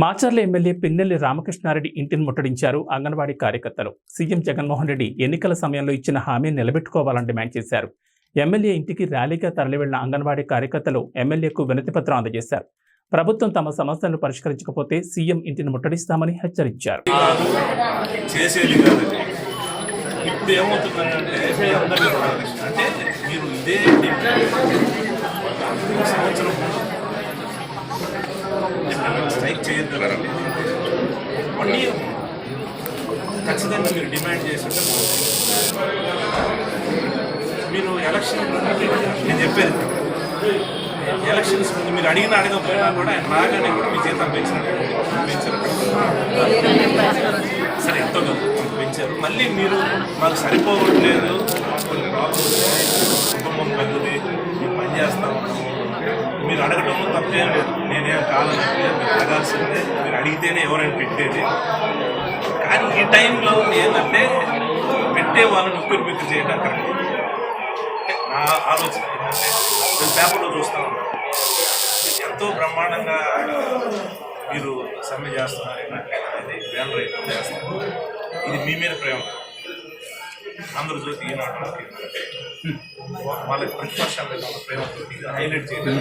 Macherla MLA Pinnelli Ramakrishna Reddy ఇంటిని ముట్టడించారు అంగన్వాడీ కార్యకర్తలు. CM Jaganmohan Reddy ఎన్నికల సమయంలో ఇచ్చిన హామీని నిలబెట్టుకోవాలని డిమాండ్ చేశారు. ఎమ్మెల్యే ఇంటికి ర్యాలీగా తరలివెళ్లిన అంగన్వాడీ కార్యకర్తలు ఎమ్మెల్యేకు వినతిపత్రం అందజేశారు. ప్రభుత్వం తమ సమస్యలను పరిష్కరించకపోతే సీఎం ఇంటిని ముట్టడిస్తామని హెచ్చరించారు. స్ట్రైక్ చేయొద్దు ఖచ్చితంగా మీరు డిమాండ్ చేస్తుంటే మీరు ఎలక్షన్ నేను చెప్పేది ఎలక్షన్స్ ముందు మీరు అడగకపోయినా కూడా ఆయన రాగానే కూడా మీ జీతం పెంచారు సరే ఎంతో పెంచారు. మళ్ళీ మీరు మాకు సరిపోవట్లేదు, కొన్ని ప్రాబ్లమ్స్ కుటుంబం పెద్దది, మేము పని చేస్తా ఉన్నాము, మీరు అడగటంలో తప్పేం లేదు, నేనేం కావాలంటే మీరు అడగాల్సిందే, మీరు అడిగితేనే ఎవరైనా పెట్టేది. కానీ ఈ టైంలో ఏంటంటే పెట్టే వాళ్ళని ఉక్కిరి చేయడం కరెక్ట్ నా ఆలోచన. ఏంటంటే నేను పేపర్లో చూస్తూ ఉన్నాను, ఎంతో బ్రహ్మాండంగా మీరు సమ్మె చేస్తున్నారు, అనేది బ్యానర్ రైట్ చేస్తున్నారు. ఇది మీ మీద ప్రేమ. అందరూ జ్యోతి ఈనాడు వాళ్ళకి ప్రతిపక్షాల మీద ప్రేమతో హైలైట్ చేయాలి.